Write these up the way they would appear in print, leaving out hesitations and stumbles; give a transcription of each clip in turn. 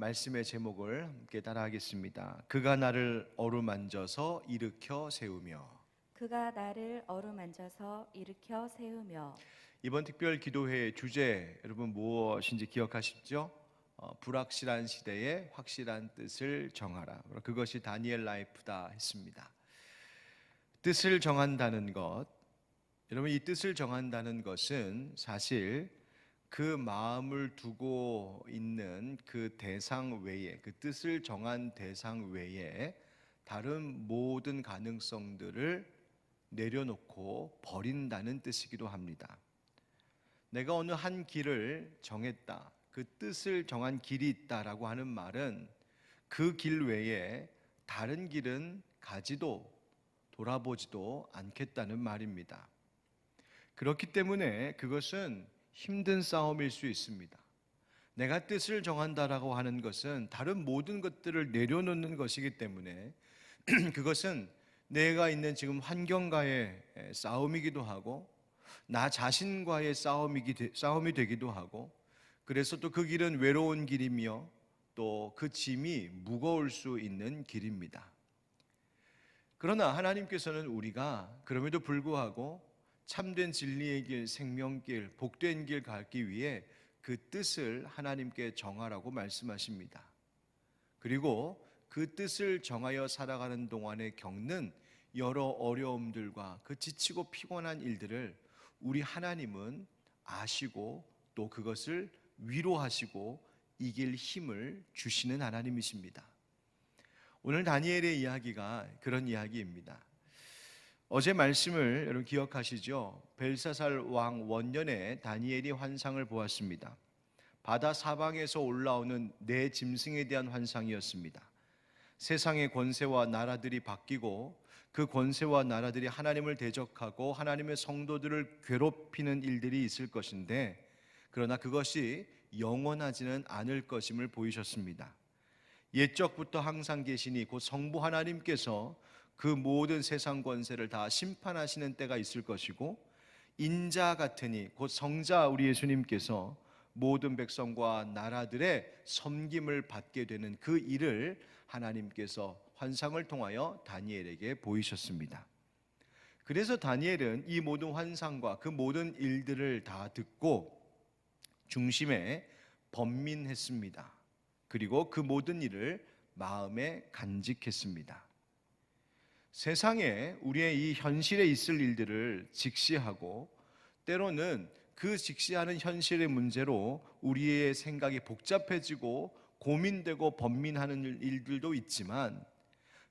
말씀의 제목을 함께 따라하겠습니다. 그가 나를 어루만져서 일으켜 세우며. 그가 나를 어루만져서 일으켜 세우며. 이번 특별 기도회의 주제 여러분 무엇인지 기억하시죠? 불확실한 시대에 확실한 뜻을 정하라. 그것이 다니엘 라이프다 했습니다. 뜻을 정한다는 것, 여러분 이 뜻을 정한다는 것은 사실 그 마음을 두고 있는 그 대상 외에, 그 뜻을 정한 대상 외에 다른 모든 가능성들을 내려놓고 버린다는 뜻이기도 합니다. 내가 어느 한 길을 정했다, 그 뜻을 정한 길이 있다라고 하는 말은 그 길 외에 다른 길은 가지도 돌아보지도 않겠다는 말입니다. 그렇기 때문에 그것은 힘든 싸움일 수 있습니다. 내가 뜻을 정한다라고 하는 것은 다른 모든 것들을 내려놓는 것이기 때문에 그것은 내가 있는 지금 환경과의 싸움이기도 하고 나 자신과의 싸움이 되기도 하고, 그래서 또 그 길은 외로운 길이며 또 그 짐이 무거울 수 있는 길입니다. 그러나 하나님께서는 우리가 그럼에도 불구하고 참된 진리의 길, 생명길, 복된 길 가기 위해 그 뜻을 하나님께 정하라고 말씀하십니다. 그리고 그 뜻을 정하여 살아가는 동안에 겪는 여러 어려움들과 그 지치고 피곤한 일들을 우리 하나님은 아시고 또 그것을 위로하시고 이길 힘을 주시는 하나님이십니다. 오늘 다니엘의 이야기가 그런 이야기입니다. 어제 말씀을 여러분 기억하시죠? 벨사살 왕 원년에 다니엘이 환상을 보았습니다. 바다 사방에서 올라오는 네 짐승에 대한 환상이었습니다. 세상의 권세와 나라들이 바뀌고 그 권세와 나라들이 하나님을 대적하고 하나님의 성도들을 괴롭히는 일들이 있을 것인데, 그러나 그것이 영원하지는 않을 것임을 보이셨습니다. 옛적부터 항상 계시니 곧 성부 하나님께서 그 모든 세상 권세를 다 심판하시는 때가 있을 것이고, 인자 같으니 곧 성자 우리 예수님께서 모든 백성과 나라들의 섬김을 받게 되는 그 일을 하나님께서 환상을 통하여 다니엘에게 보이셨습니다. 그래서 다니엘은 이 모든 환상과 그 모든 일들을 다 듣고 중심에 번민했습니다. 그리고 그 모든 일을 마음에 간직했습니다. 세상에 우리의 이 현실에 있을 일들을 직시하고 때로는 그 직시하는 현실의 문제로 우리의 생각이 복잡해지고 고민되고 번민하는 일들도 있지만,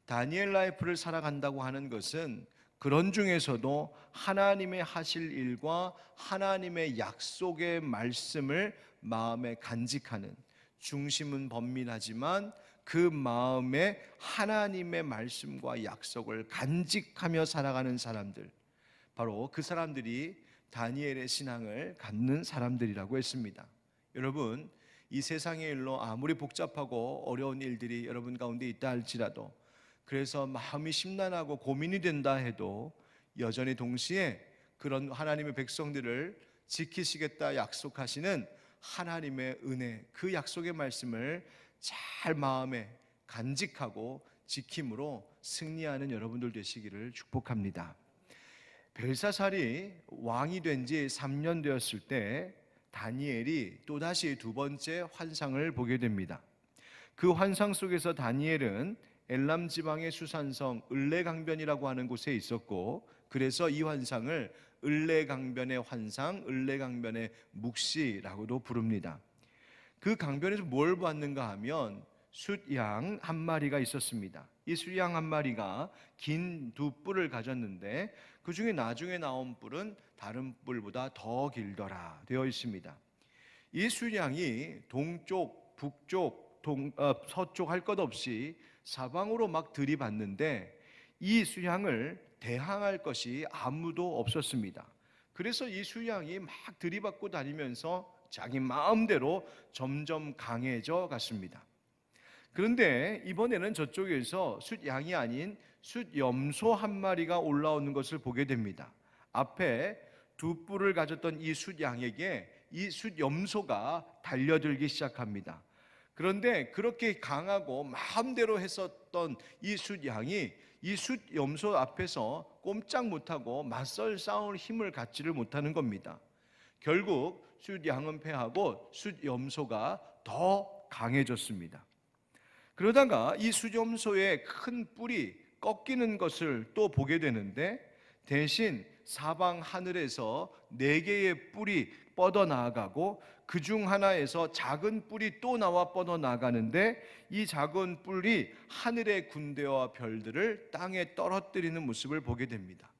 다니엘 라이프를 살아간다고 하는 것은 그런 중에서도 하나님의 하실 일과 하나님의 약속의 말씀을 마음에 간직하는, 중심은 번민하지만 그 마음에 하나님의 말씀과 약속을 간직하며 살아가는 사람들, 바로 그 사람들이 다니엘의 신앙을 갖는 사람들이라고 했습니다. 여러분, 이 세상의 일로 아무리 복잡하고 어려운 일들이 여러분 가운데 있다 할지라도, 그래서 마음이 심란하고 고민이 된다 해도 여전히 동시에 그런 하나님의 백성들을 지키시겠다 약속하시는 하나님의 은혜, 그 약속의 말씀을 잘 마음에 간직하고 지킴으로 승리하는 여러분들 되시기를 축복합니다. 벨사살이 왕이 된 지 3년 되었을 때 다니엘이 또다시 두 번째 환상을 보게 됩니다. 그 환상 속에서 다니엘은 엘람 지방의 수산성 을레강변이라고 하는 곳에 있었고, 그래서 이 환상을 을레강변의 환상, 을레강변의 묵시라고도 부릅니다. 그 강변에서 뭘 봤는가 하면 숫양 한 마리가 있었습니다. 이 숫양 한 마리가 긴 두 뿔을 가졌는데 그 중에 나중에 나온 뿔은 다른 뿔보다 더 길더라 되어 있습니다. 이 숫양이 동쪽, 북쪽, 서쪽 할 것 없이 사방으로 막 들이받는데 이 숫양을 대항할 것이 아무도 없었습니다. 그래서 이 숫양이 막 들이받고 다니면서 자기 마음대로 점점 강해져 갔습니다. 그런데 이번에는 저쪽에서 숫양이 아닌 숫염소 한 마리가 올라오는 것을 보게 됩니다. 앞에 두 뿔을 가졌던 이 숫양에게 이 숫염소가 달려들기 시작합니다. 그런데 그렇게 강하고 마음대로 했었던 이 숫양이 이 숫염소 앞에서 꼼짝 못하고 맞설 싸울 힘을 갖지를 못하는 겁니다. 결국 숫양은 패하고 숫염소가 더 강해졌습니다. 그러다가 이 숫염소의 큰 뿔이 꺾이는 것을 또 보게 되는데, 대신 사방 하늘에서 4개의 뿔이 뻗어나가고 그 중 하나에서 작은 뿔이 또 나와 뻗어나가는데, 이 작은 뿔이 하늘의 군대와 별들을 땅에 떨어뜨리는 모습을 보게 됩니다.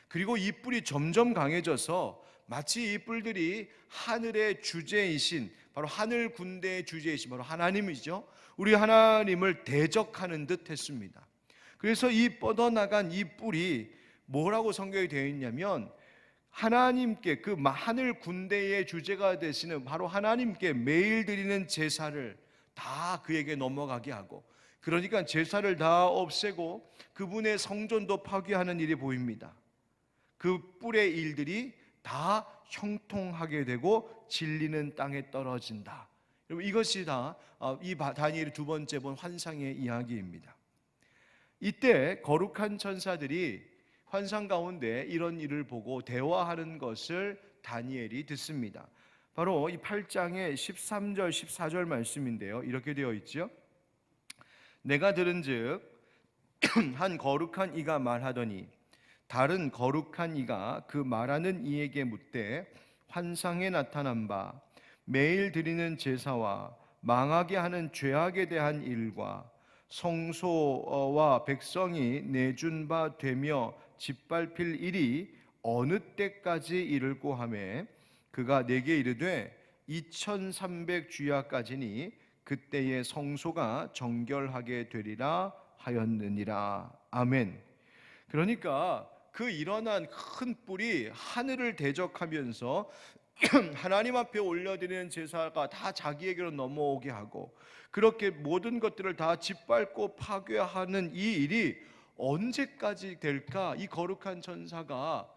그리고 이 뿔이 점점 강해져서 마치 이 뿔들이 하늘의 주제이신, 바로 하늘 군대의 주제이신 바로 하나님이죠, 우리 하나님을 대적하는 듯 했습니다. 그래서 이 뻗어나간 이 뿔이 뭐라고 성경에 되어 있냐면, 하나님께, 그 하늘 군대의 주제가 되시는 바로 하나님께 매일 드리는 제사를 다 그에게 넘어가게 하고, 그러니까 제사를 다 없애고 그분의 성전도 파괴하는 일이 보입니다. 그 뿔의 일들이 다 형통하게 되고 진리는 땅에 떨어진다. 여러분, 이것이 다 이 다니엘이 두 번째 본 환상의 이야기입니다. 이때 거룩한 천사들이 환상 가운데 이런 일을 보고 대화하는 것을 다니엘이 듣습니다. 바로 이 8장의 13절 14절 말씀인데요, 이렇게 되어 있죠. 내가 들은즉 한 거룩한 이가 말하더니 다른 거룩한 이가 그 말하는 이에게 묻되, 환상에 나타난 바 매일 드리는 제사와 망하게 하는 죄악에 대한 일과 성소와 백성이 내준 바 되며 짓밟힐 일이 어느 때까지 이를꼬 하매, 그가 내게 이르되 2300 주야까지니 그때의 성소가 정결하게 되리라 하였느니라. 아멘. 그러니까 그 일어난 큰 뿔이 하늘을 대적하면서 하나님 앞에 올려드리는 제사가 다 자기에게로 넘어오게 하고, 그렇게 모든 것들을 다 짓밟고 파괴하는 이 일이 언제까지 될까? 이 거룩한 천사가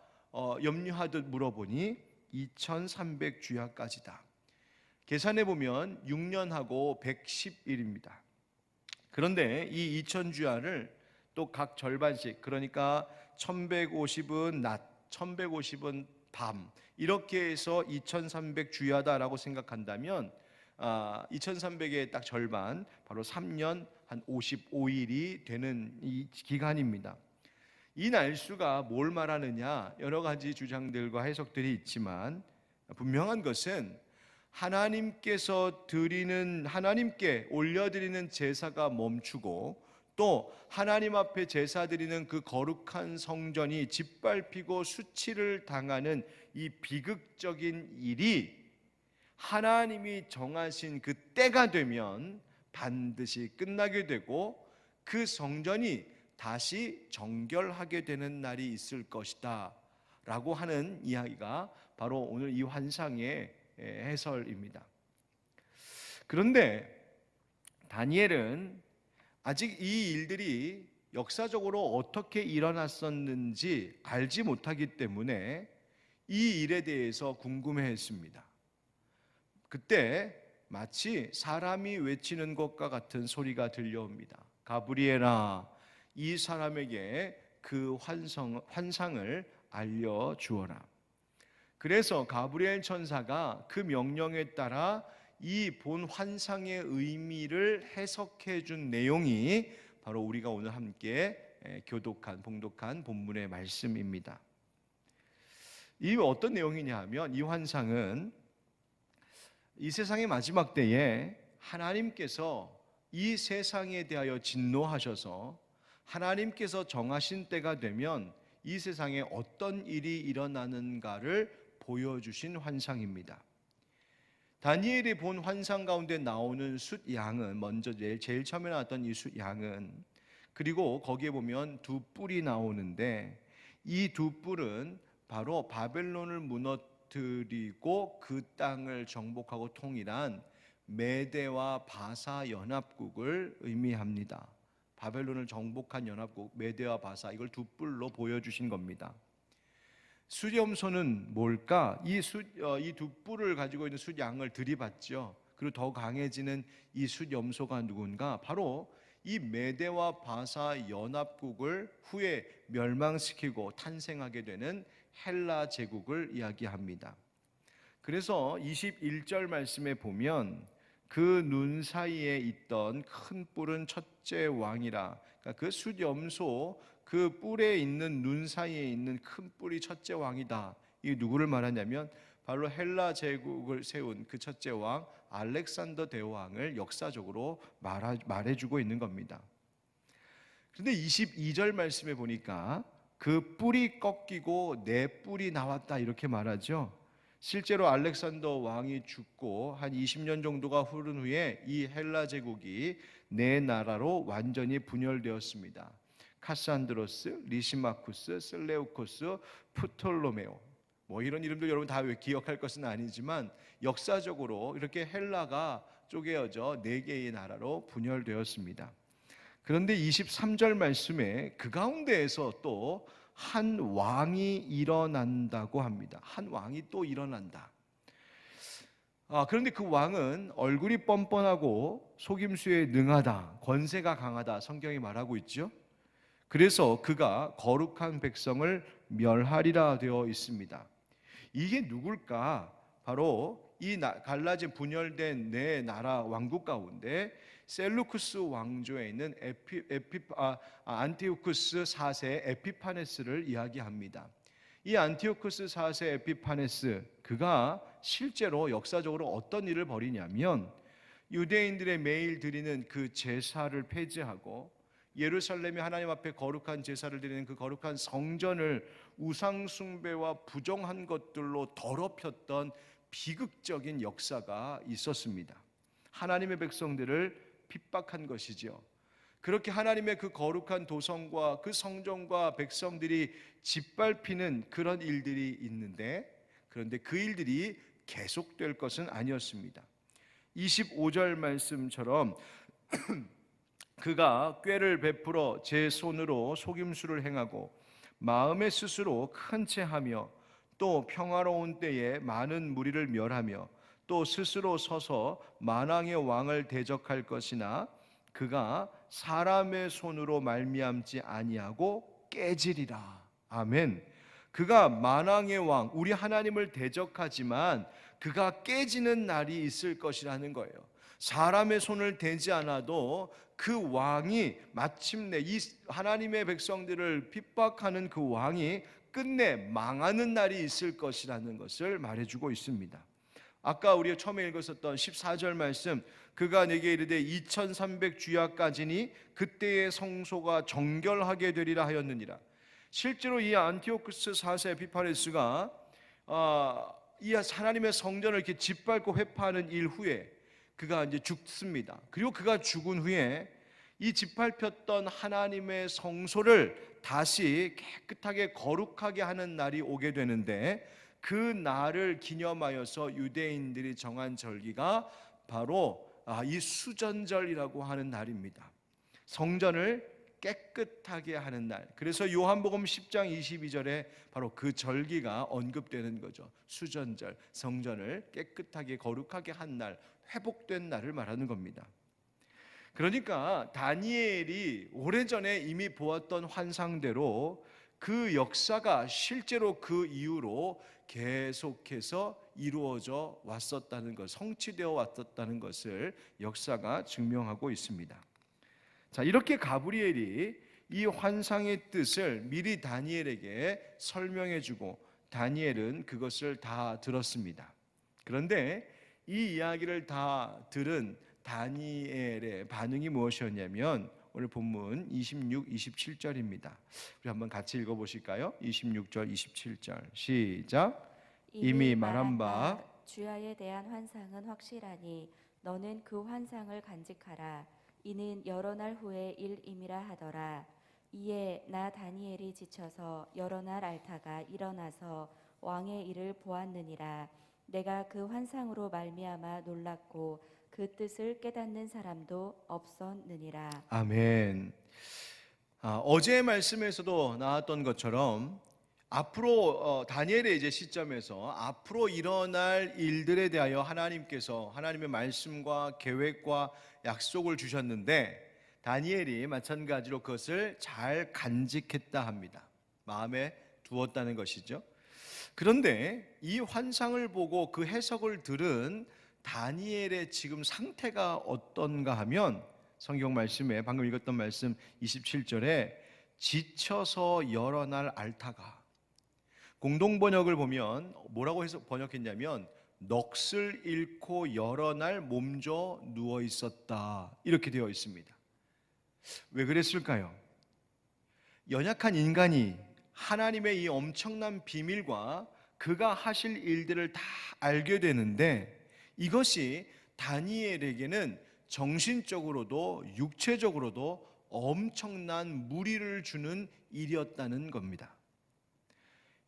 염려하듯 물어보니 2300 주야까지다. 계산해 보면 6년하고 110일입니다. 그런데 이 2000 주야를 또 각 절반씩, 그러니까 1150은 낮, 1150은 밤, 이렇게 해서 2300 주야다라고 생각한다면 2300의 딱 절반, 바로 3년 한 55일이 되는 이 기간입니다. 이 날수가 뭘 말하느냐, 여러 가지 주장들과 해석들이 있지만 분명한 것은 하나님께 올려드리는 제사가 멈추고, 또 하나님 앞에 제사 드리는 그 거룩한 성전이 짓밟히고 수치를 당하는 이 비극적인 일이 하나님이 정하신 그 때가 되면 반드시 끝나게 되고, 그 성전이 다시 정결하게 되는 날이 있을 것이다 라고 하는 이야기가 바로 오늘 이 환상의 해설입니다. 그런데 다니엘은 아직 이 일들이 역사적으로 어떻게 일어났었는지 알지 못하기 때문에 이 일에 대해서 궁금해했습니다. 그때 마치 사람이 외치는 것과 같은 소리가 들려옵니다. 가브리엘아, 이 사람에게 그 환상을 알려주어라. 그래서 가브리엘 천사가 그 명령에 따라 이 본 환상의 의미를 해석해 준 내용이 바로 우리가 오늘 함께 봉독한 본문의 말씀입니다. 이 어떤 내용이냐 하면, 이 환상은 이 세상의 마지막 때에 하나님께서 이 세상에 대하여 진노하셔서 하나님께서 정하신 때가 되면 이 세상에 어떤 일이 일어나는가를 보여주신 환상입니다. 다니엘이 본 환상 가운데 나오는 숫양은, 먼저 제일 처음에 나왔던 이 숫양은, 그리고 거기에 보면 두 뿔이 나오는데, 이 두 뿔은 바로 바벨론을 무너뜨리고 그 땅을 정복하고 통일한 메대와 바사 연합국을 의미합니다. 바벨론을 정복한 연합국 메대와 바사, 이걸 두 뿔로 보여주신 겁니다. 숫염소는 뭘까? 이 두 뿔을 가지고 있는 숫양을 들이받죠. 그리고 더 강해지는 이 숫염소가 누군가? 바로 이 메대와 바사 연합국을 후에 멸망시키고 탄생하게 되는 헬라 제국을 이야기합니다. 그래서 21절 말씀에 보면 그 눈 사이에 있던 큰 뿔은 첫째 왕이라. 그러니까 그 숫염소 그 뿔에 있는 눈 사이에 있는 큰 뿔이 첫째 왕이다. 이 누구를 말하냐면 바로 헬라 제국을 세운 그 첫째 왕 알렉산더 대왕을 역사적으로 말해주고 있는 겁니다. 그런데 22절 말씀에 보니까 그 뿔이 꺾이고 내 뿔이 나왔다 이렇게 말하죠. 실제로 알렉산더 왕이 죽고 한 20년 정도가 흐른 후에 이 헬라 제국이 네 나라로 완전히 분열되었습니다. 카산드로스, 리시마쿠스, 셀레우코스, 프톨로메오. 뭐 이런 이름들 여러분 다 기억할 것은 아니지만 역사적으로 이렇게 헬라가 쪼개어져 네 개의 나라로 분열되었습니다. 그런데 23절 말씀에 그 가운데에서 또 한 왕이 일어난다고 합니다. 한 왕이 또 일어난다. 그런데 그 왕은 얼굴이 뻔뻔하고 속임수에 능하다, 권세가 강하다 성경이 말하고 있죠. 그래서 그가 거룩한 백성을 멸하리라 되어 있습니다. 이게 누굴까? 바로 이 갈라진 분열된 네 나라 왕국 가운데 셀루쿠스 왕조에 있는 안티오쿠스 4세 에피파네스를 이야기합니다. 이 안티오쿠스 4세 에피파네스, 그가 실제로 역사적으로 어떤 일을 벌이냐면 유대인들의 매일 드리는 그 제사를 폐지하고 예루살렘에 하나님 앞에 거룩한 제사를 드리는 그 거룩한 성전을 우상 숭배와 부정한 것들로 더럽혔던 비극적인 역사가 있었습니다. 하나님의 백성들을 핍박한 것이죠. 그렇게 하나님의 그 거룩한 도성과 그 성전과 백성들이 짓밟히는 그런 일들이 있는데, 그런데 그 일들이 계속될 것은 아니었습니다. 25절 말씀처럼 그가 꾀를 베풀어 제 손으로 속임수를 행하고 마음에 스스로 큰 채하며 또 평화로운 때에 많은 무리를 멸하며 또 스스로 서서 만왕의 왕을 대적할 것이나 그가 사람의 손으로 말미암지 아니하고 깨지리라. 아멘. 그가 만왕의 왕, 우리 하나님을 대적하지만 그가 깨지는 날이 있을 것이라는 거예요. 사람의 손을 대지 않아도 그 왕이 마침내 이 하나님의 백성들을 핍박하는 그 왕이 끝내 망하는 날이 있을 것이라는 것을 말해주고 있습니다. 아까 우리가 처음에 읽었었던 14절 말씀, 그가 내게 이르되 2300 주야까지니 그때의 성소가 정결하게 되리라 하였느니라. 실제로 이 안티오쿠스 4세 에피파네스가 이 하나님의 성전을 이렇게 짓밟고 회파하는 일 후에 그가 이제 죽습니다. 그리고 그가 죽은 후에 이 짓밟혔던 하나님의 성소를 다시 깨끗하게 거룩하게 하는 날이 오게 되는데, 그 날을 기념하여서 유대인들이 정한 절기가 바로 이 수전절이라고 하는 날입니다. 성전을 깨끗하게 하는 날. 그래서 요한복음 10장 22절에 바로 그 절기가 언급되는 거죠. 수전절, 성전을 깨끗하게 거룩하게 한 날, 회복된 날을 말하는 겁니다. 그러니까 다니엘이 오래전에 이미 보았던 환상대로 그 역사가 실제로 그 이후로 계속해서 이루어져 왔었다는 것, 성취되어 왔었다는 것을 역사가 증명하고 있습니다. 자, 이렇게 가브리엘이 이 환상의 뜻을 미리 다니엘에게 설명해주고 다니엘은 그것을 다 들었습니다. 그런데 이 이야기를 다 들은 다니엘의 반응이 무엇이었냐면 오늘 본문 26, 27절입니다. 우리 한번 같이 읽어보실까요? 26절, 27절 시작. 이미 말한 바 주야에 대한 환상은 확실하니 너는 그 환상을 간직하라. 이는 여러 날 후에 일임이라 하더라. 이에 나 다니엘이 지쳐서 여러 날 앓다가 일어나서 왕의 일을 보았느니라. 내가 그 환상으로 말미암아 놀랐고 그 뜻을 깨닫는 사람도 없었느니라. 아멘. 어제의 말씀에서도 나왔던 것처럼 앞으로 다니엘의 이제 시점에서 앞으로 일어날 일들에 대하여 하나님께서 하나님의 말씀과 계획과 약속을 주셨는데 다니엘이 마찬가지로 그것을 잘 간직했다 합니다. 마음에 두었다는 것이죠. 그런데 이 환상을 보고 그 해석을 들은 다니엘의 지금 상태가 어떤가 하면 성경 말씀에 방금 읽었던 말씀 27절에 지쳐서 여러 날 앓다가, 공동 번역을 보면 뭐라고 해서 번역했냐면 넋을 잃고 여러 날 몸져 누워 있었다 이렇게 되어 있습니다. 왜 그랬을까요? 연약한 인간이 하나님의 이 엄청난 비밀과 그가 하실 일들을 다 알게 되는데 이것이 다니엘에게는 정신적으로도 육체적으로도 엄청난 무리를 주는 일이었다는 겁니다.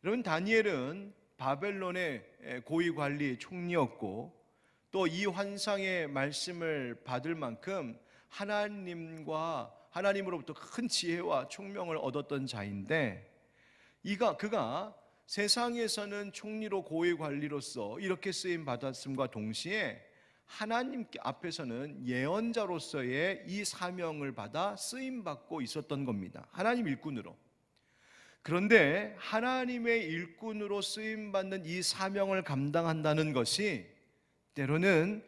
여러분, 다니엘은 바벨론의 고위 관리 총리였고 또 이 환상의 말씀을 받을 만큼 하나님으로부터 큰 지혜와 총명을 얻었던 자인데 그가 세상에서는 총리로 고위 관리로서 이렇게 쓰임 받았음과 동시에 하나님 앞에서는 예언자로서의 이 사명을 받아 쓰임 받고 있었던 겁니다. 하나님 일꾼으로. 그런데 하나님의 일꾼으로 쓰임 받는 이 사명을 감당한다는 것이 때로는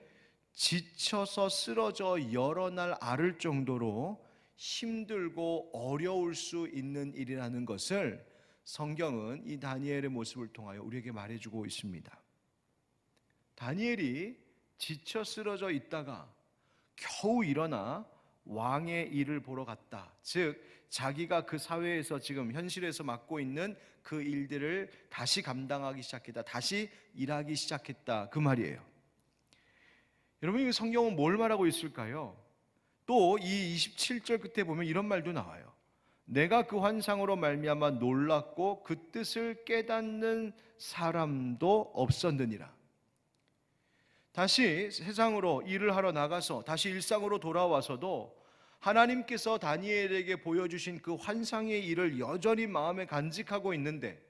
지쳐서 쓰러져 여러 날 앓을 정도로 힘들고 어려울 수 있는 일이라는 것을 성경은 이 다니엘의 모습을 통하여 우리에게 말해주고 있습니다. 다니엘이 지쳐 쓰러져 있다가 겨우 일어나 왕의 일을 보러 갔다. 즉 자기가 그 사회에서 지금 현실에서 맡고 있는 그 일들을 다시 감당하기 시작했다. 다시 일하기 시작했다. 그 말이에요. 여러분, 이 성경은 뭘 말하고 있을까요? 또 이 27절 끝에 보면 이런 말도 나와요. 내가 그 환상으로 말미암아 놀랐고 그 뜻을 깨닫는 사람도 없었느니라. 다시 세상으로 일을 하러 나가서 다시 일상으로 돌아와서도 하나님께서 다니엘에게 보여주신 그 환상의 일을 여전히 마음에 간직하고 있는데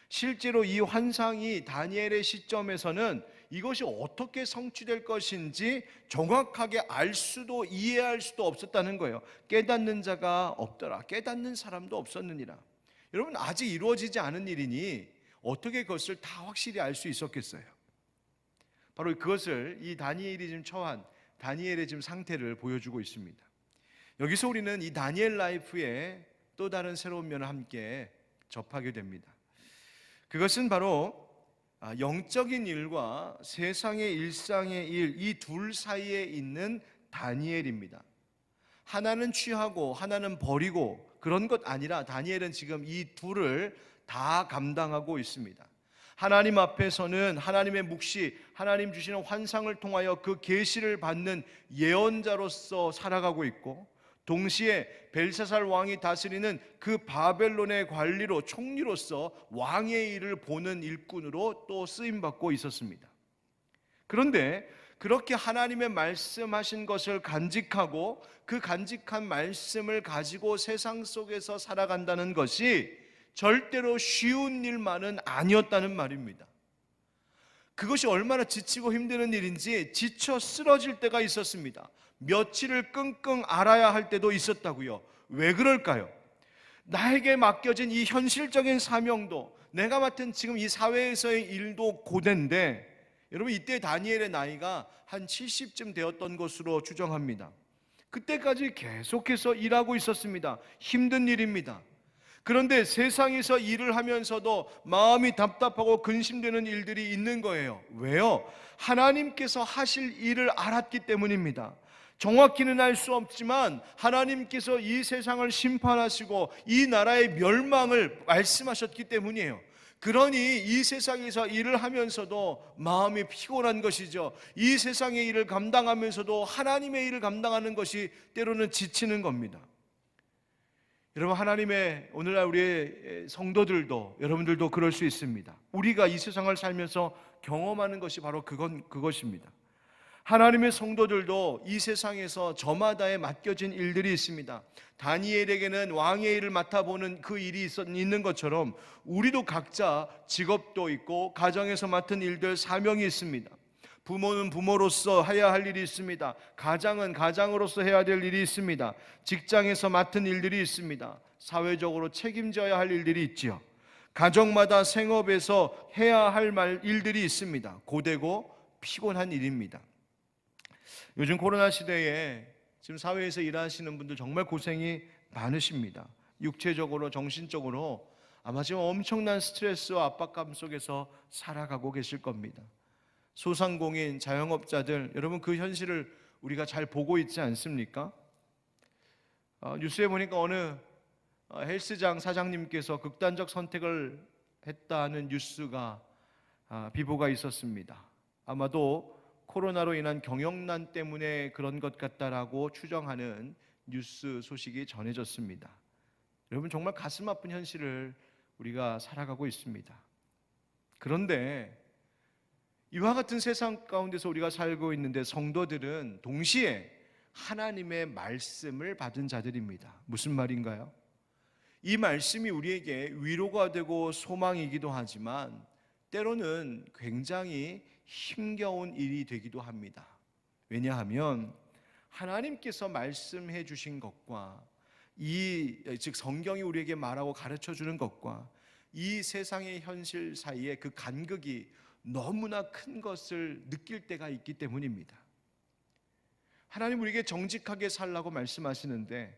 실제로 이 환상이 다니엘의 시점에서는 이것이 어떻게 성취될 것인지 정확하게 알 수도 이해할 수도 없었다는 거예요. 깨닫는 자가 없더라. 깨닫는 사람도 없었느니라. 여러분, 아직 이루어지지 않은 일이니 어떻게 그것을 다 확실히 알 수 있었겠어요? 바로 그것을 이 다니엘이 지금 처한 다니엘의 지금 상태를 보여주고 있습니다. 여기서 우리는 이 다니엘 라이프의 또 다른 새로운 면을 함께 접하게 됩니다. 그것은 바로 영적인 일과 세상의 일상의 일, 이 둘 사이에 있는 다니엘입니다. 하나는 취하고 하나는 버리고 그런 것 아니라 다니엘은 지금 이 둘을 다 감당하고 있습니다. 하나님 앞에서는 하나님의 묵시, 하나님 주시는 환상을 통하여 그 계시를 받는 예언자로서 살아가고 있고 동시에 벨사살 왕이 다스리는 그 바벨론의 관리로 총리로서 왕의 일을 보는 일꾼으로 또 쓰임받고 있었습니다. 그런데 그렇게 하나님의 말씀하신 것을 간직하고 그 간직한 말씀을 가지고 세상 속에서 살아간다는 것이 절대로 쉬운 일만은 아니었다는 말입니다. 그것이 얼마나 지치고 힘드는 일인지 지쳐 쓰러질 때가 있었습니다. 며칠을 끙끙 앓아야 할 때도 있었다고요. 왜 그럴까요? 나에게 맡겨진 이 현실적인 사명도, 내가 맡은 지금 이 사회에서의 일도 고된데, 여러분 이때 다니엘의 나이가 한 70쯤 되었던 것으로 추정합니다. 그때까지 계속해서 일하고 있었습니다. 힘든 일입니다. 그런데 세상에서 일을 하면서도 마음이 답답하고 근심되는 일들이 있는 거예요. 왜요? 하나님께서 하실 일을 알았기 때문입니다. 정확히는 알 수 없지만 하나님께서 이 세상을 심판하시고 이 나라의 멸망을 말씀하셨기 때문이에요. 그러니 이 세상에서 일을 하면서도 마음이 피곤한 것이죠. 이 세상의 일을 감당하면서도 하나님의 일을 감당하는 것이 때로는 지치는 겁니다. 여러분, 하나님의 오늘날 우리의 성도들도 여러분들도 그럴 수 있습니다. 우리가 이 세상을 살면서 경험하는 것이 바로 그것입니다. 하나님의 성도들도 이 세상에서 저마다에 맡겨진 일들이 있습니다. 다니엘에게는 왕의 일을 맡아보는 그 일이 있는 것처럼 우리도 각자 직업도 있고 가정에서 맡은 일들, 사명이 있습니다. 부모는 부모로서 해야 할 일이 있습니다. 가장은 가장으로서 해야 될 일이 있습니다. 직장에서 맡은 일들이 있습니다. 사회적으로 책임져야 할 일들이 있지요. 가정마다 생업에서 해야 할 일들이 있습니다. 고되고 피곤한 일입니다. 요즘 코로나 시대에 지금 사회에서 일하시는 분들 정말 고생이 많으십니다. 육체적으로, 정신적으로 아마 지금 엄청난 스트레스와 압박감 속에서 살아가고 계실 겁니다. 소상공인, 자영업자들, 여러분 그 현실을 우리가 잘 보고 있지 않습니까? 뉴스에 보니까 어느 헬스장 사장님께서 극단적 선택을 했다는 뉴스가 비보가 있었습니다. 아마도 코로나로 인한 경영난 때문에 그런 것 같다라고 추정하는 뉴스 소식이 전해졌습니다. 여러분 정말 가슴 아픈 현실을 우리가 살아가고 있습니다. 그런데 이와 같은 세상 가운데서 우리가 살고 있는데 성도들은 동시에 하나님의 말씀을 받은 자들입니다. 무슨 말인가요? 이 말씀이 우리에게 위로가 되고 소망이기도 하지만 때로는 굉장히 힘겨운 일이 되기도 합니다. 왜냐하면 하나님께서 말씀해 주신 것과 즉 성경이 우리에게 말하고 가르쳐 주는 것과 이 세상의 현실 사이에 그 간극이 너무나 큰 것을 느낄 때가 있기 때문입니다. 하나님 우리에게 정직하게 살라고 말씀하시는데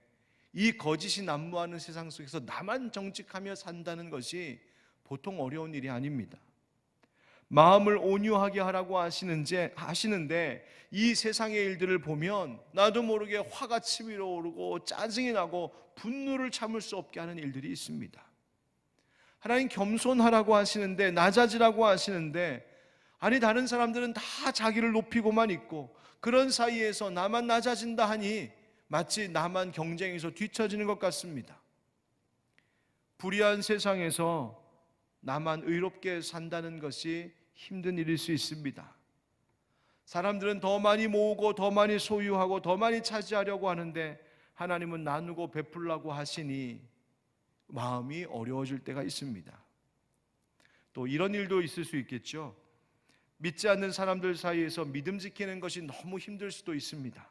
이 거짓이 난무하는 세상 속에서 나만 정직하며 산다는 것이 보통 어려운 일이 아닙니다. 마음을 온유하게 하라고 하시는데 이 세상의 일들을 보면 나도 모르게 화가 치밀어 오르고 짜증이 나고 분노를 참을 수 없게 하는 일들이 있습니다. 하나님 겸손하라고 하시는데, 낮아지라고 하시는데, 아니 다른 사람들은 다 자기를 높이고만 있고 그런 사이에서 나만 낮아진다 하니 마치 나만 경쟁에서 뒤처지는 것 같습니다. 불의한 세상에서 나만 의롭게 산다는 것이 힘든 일일 수 있습니다. 사람들은 더 많이 모으고 더 많이 소유하고 더 많이 차지하려고 하는데 하나님은 나누고 베풀라고 하시니 마음이 어려워질 때가 있습니다. 또 이런 일도 있을 수 있겠죠. 믿지 않는 사람들 사이에서 믿음 지키는 것이 너무 힘들 수도 있습니다.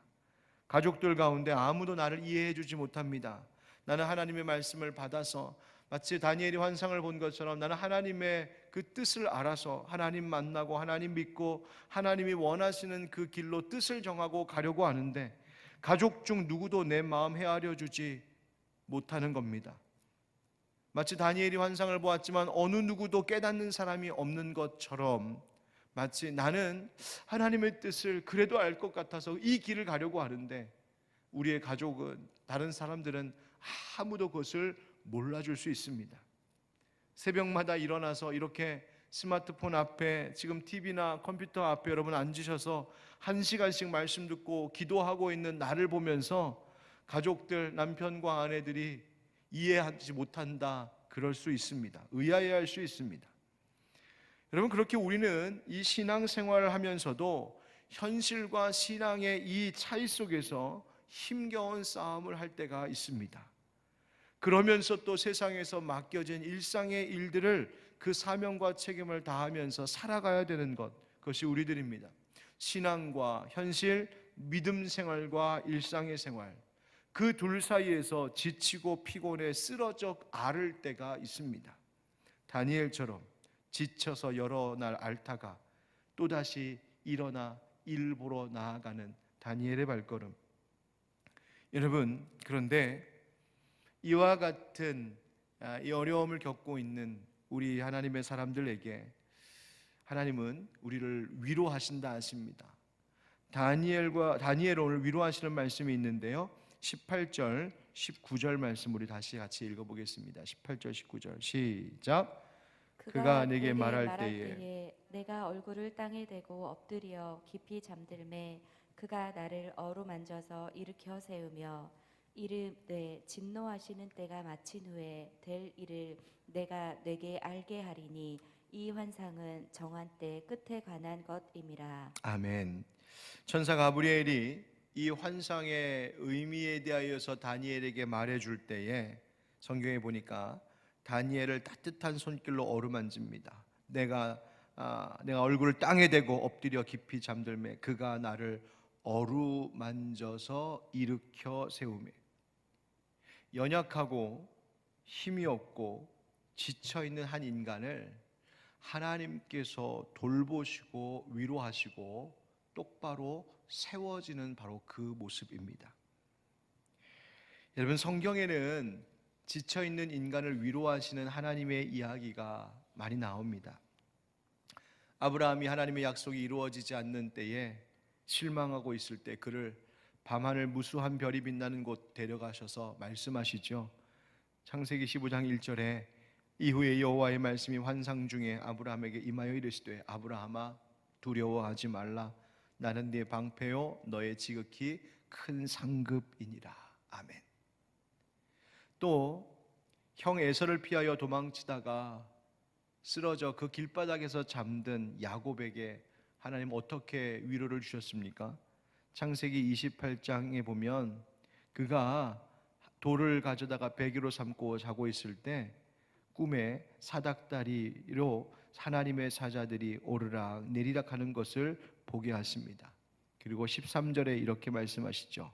가족들 가운데 아무도 나를 이해해 주지 못합니다. 나는 하나님의 말씀을 받아서 마치 다니엘이 환상을 본 것처럼 나는 하나님의 그 뜻을 알아서 하나님 만나고 하나님 믿고 하나님이 원하시는 그 길로 뜻을 정하고 가려고 하는데 가족 중 누구도 내 마음 헤아려 주지 못하는 겁니다. 마치 다니엘이 환상을 보았지만 어느 누구도 깨닫는 사람이 없는 것처럼 마치 나는 하나님의 뜻을 그래도 알 것 같아서 이 길을 가려고 하는데 우리의 가족은, 다른 사람들은 아무도 그것을 몰라줄 수 있습니다. 새벽마다 일어나서 이렇게 스마트폰 앞에, 지금 TV나 컴퓨터 앞에 여러분 앉으셔서 1시간씩 말씀 듣고 기도하고 있는 나를 보면서 가족들, 남편과 아내들이 이해하지 못한다 그럴 수 있습니다. 의아해할 수 있습니다. 여러분 그렇게 우리는 이 신앙생활을 하면서도 현실과 신앙의 이 차이 속에서 힘겨운 싸움을 할 때가 있습니다. 그러면서 또 세상에서 맡겨진 일상의 일들을 그 사명과 책임을 다하면서 살아가야 되는 것, 그것이 우리들입니다. 신앙과 현실, 믿음 생활과 일상의 생활, 그 둘 사이에서 지치고 피곤해 쓰러져 앓을 때가 있습니다. 다니엘처럼 지쳐서 여러 날 앓다가 또다시 일어나 일 보러 나아가는 다니엘의 발걸음. 여러분 그런데 이와 같은 이 어려움을 겪고 있는 우리 하나님의 사람들에게 하나님은 우리를 위로하신다 하십니다. 다니엘 오늘 위로하시는 말씀이 있는데요, 18절 19절 말씀 우리 다시 같이 읽어보겠습니다. 18절 19절 시작. 그가 내게 말할 때에 내가 얼굴을 땅에 대고 엎드려 깊이 잠들매 그가 나를 어루만져서 일으켜 세우며 이르되 진노하시는 때가 마친 후에 될 일을 내가 내게 알게 하리니 이 환상은 정한 때 끝에 관한 것임이라. 아멘. 천사 가브리엘이 이 환상의 의미에 대하여서 다니엘에게 말해줄 때에 성경에 보니까 다니엘을 따뜻한 손길로 어루만집니다. 내가 얼굴을 땅에 대고 엎드려 깊이 잠들매 그가 나를 어루만져서 일으켜 세우매. 연약하고 힘이 없고 지쳐있는 한 인간을 하나님께서 돌보시고 위로하시고 똑바로 세워지는 바로 그 모습입니다. 여러분, 성경에는 지쳐있는 인간을 위로하시는 하나님의 이야기가 많이 나옵니다. 아브라함이 하나님의 약속이 이루어지지 않는 때에 실망하고 있을 때 그를 밤하늘 무수한 별이 빛나는 곳 데려가셔서 말씀하시죠. 창세기 15장 1절에 이후에 여호와의 말씀이 환상 중에 아브라함에게 임하여 이르시되 아브라함아 두려워하지 말라. 나는 네 방패요 너의 지극히 큰 상급이니라. 아멘. 또 형 에서를 피하여 도망치다가 쓰러져 그 길바닥에서 잠든 야곱에게 하나님 어떻게 위로를 주셨습니까? 창세기 28장에 보면 그가 돌을 가져다가 베개로 삼고 자고 있을 때 꿈에 사닥다리로 하나님의 사자들이 오르락 내리락 하는 것을 보게 하십니다. 그리고 13절에 이렇게 말씀하시죠.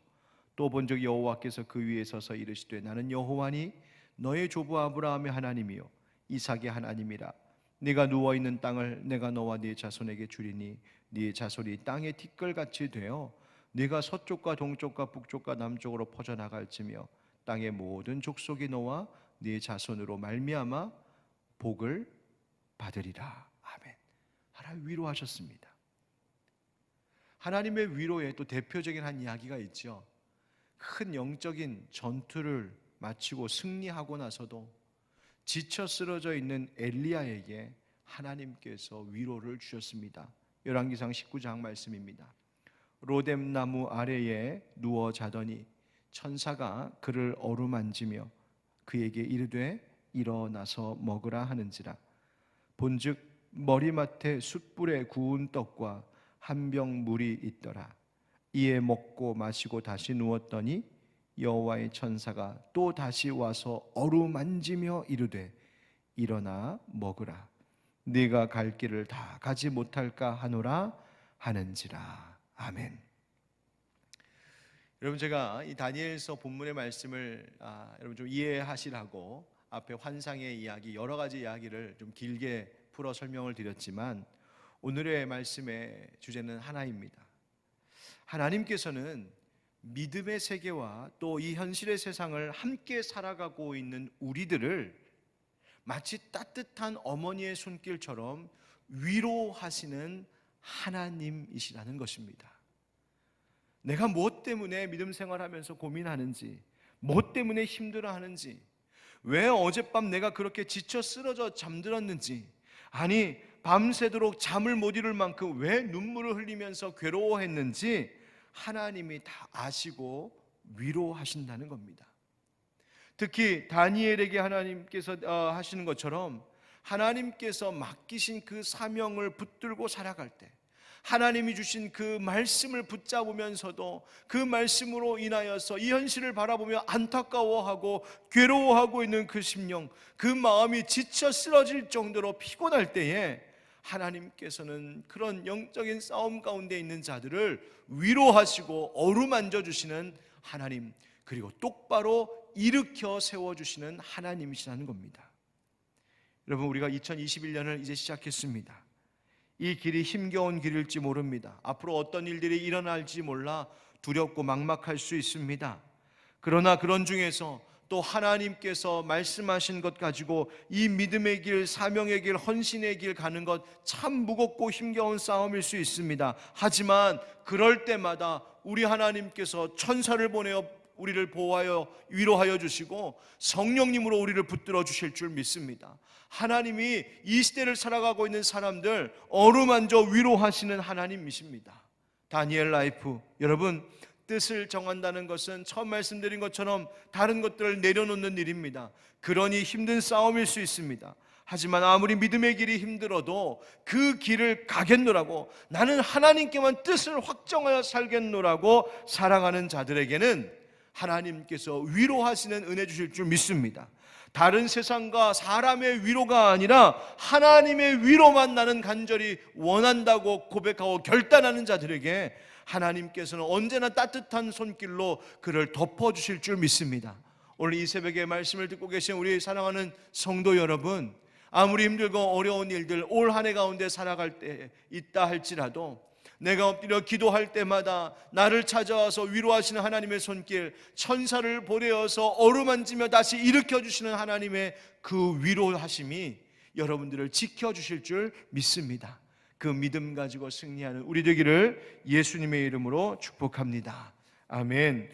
또 본즉 여호와께서 그 위에 서서 이르시되 나는 여호와니 너의 조부 아브라함의 하나님이요 이삭의 하나님이라. 네가 누워있는 땅을 내가 너와 네 자손에게 주리니 네 자손이 땅의 티끌같이 되어 네가 서쪽과 동쪽과 북쪽과 남쪽으로 퍼져나갈지며 땅의 모든 족속이 너와 네 자손으로 말미암아 복을 받으리라. 아멘. 하나님 위로하셨습니다. 하나님의 위로에 또 대표적인 한 이야기가 있죠. 큰 영적인 전투를 마치고 승리하고 나서도 지쳐 쓰러져 있는 엘리야에게 하나님께서 위로를 주셨습니다. 열왕기상 19장 말씀입니다. 로뎀 나무 아래에 누워 자더니 천사가 그를 어루만지며 그에게 이르되 일어나서 먹으라 하는지라. 본즉 머리맡에 숯불에 구운 떡과 한 병 물이 있더라. 이에 먹고 마시고 다시 누웠더니 여호와의 천사가 또 다시 와서 어루만지며 이르되 일어나 먹으라. 네가 갈 길을 다 가지 못할까 하노라 하는지라. 아멘. 여러분, 제가 이 다니엘서 본문의 말씀을 여러분 좀 이해하시라고 앞에 환상의 이야기 여러 가지 이야기를 좀 길게 풀어 설명을 드렸지만 오늘의 말씀의 주제는 하나입니다. 하나님께서는 믿음의 세계와 또 이 현실의 세상을 함께 살아가고 있는 우리들을 마치 따뜻한 어머니의 손길처럼 위로하시는 하나님이시라는 것입니다. 내가 무엇 때문에 믿음 생활하면서 고민하는지, 무엇 때문에 힘들어하는지, 왜 어젯밤 내가 그렇게 지쳐 쓰러져 잠들었는지, 아니 밤새도록 잠을 못 이룰 만큼 왜 눈물을 흘리면서 괴로워했는지 하나님이 다 아시고 위로하신다는 겁니다. 특히 다니엘에게 하나님께서 하시는 것처럼 하나님께서 맡기신 그 사명을 붙들고 살아갈 때 하나님이 주신 그 말씀을 붙잡으면서도 그 말씀으로 인하여서 이 현실을 바라보며 안타까워하고 괴로워하고 있는 그 심령, 그 마음이 지쳐 쓰러질 정도로 피곤할 때에 하나님께서는 그런 영적인 싸움 가운데 있는 자들을 위로하시고 어루만져 주시는 하나님, 그리고 똑바로 일으켜 세워주시는 하나님이시라는 겁니다. 여러분, 우리가 2021년을 이제 시작했습니다. 이 길이 힘겨운 길일지 모릅니다. 앞으로 어떤 일들이 일어날지 몰라 두렵고 막막할 수 있습니다. 그러나 그런 중에서 또 하나님께서 말씀하신 것 가지고 이 믿음의 길, 사명의 길, 헌신의 길 가는 것 참 무겁고 힘겨운 싸움일 수 있습니다. 하지만 그럴 때마다 우리 하나님께서 천사를 보내어 우리를 보호하여 위로하여 주시고 성령님으로 우리를 붙들어 주실 줄 믿습니다. 하나님이 이 시대를 살아가고 있는 사람들 어루만져 위로하시는 하나님이십니다. 다니엘 라이프, 여러분, 뜻을 정한다는 것은 처음 말씀드린 것처럼 다른 것들을 내려놓는 일입니다. 그러니 힘든 싸움일 수 있습니다. 하지만 아무리 믿음의 길이 힘들어도 그 길을 가겠노라고, 나는 하나님께만 뜻을 확정하여 살겠노라고 살아가는 자들에게는 하나님께서 위로하시는 은혜 주실 줄 믿습니다. 다른 세상과 사람의 위로가 아니라 하나님의 위로만 나는 간절히 원한다고 고백하고 결단하는 자들에게 하나님께서는 언제나 따뜻한 손길로 그를 덮어주실 줄 믿습니다. 오늘 이 새벽에 말씀을 듣고 계신 우리 사랑하는 성도 여러분, 아무리 힘들고 어려운 일들 올 한 해 가운데 살아갈 때 있다 할지라도 내가 엎드려 기도할 때마다 나를 찾아와서 위로하시는 하나님의 손길, 천사를 보내어서 어루만지며 다시 일으켜주시는 하나님의 그 위로하심이 여러분들을 지켜주실 줄 믿습니다. 그 믿음 가지고 승리하는 우리 되기를 예수님의 이름으로 축복합니다. 아멘.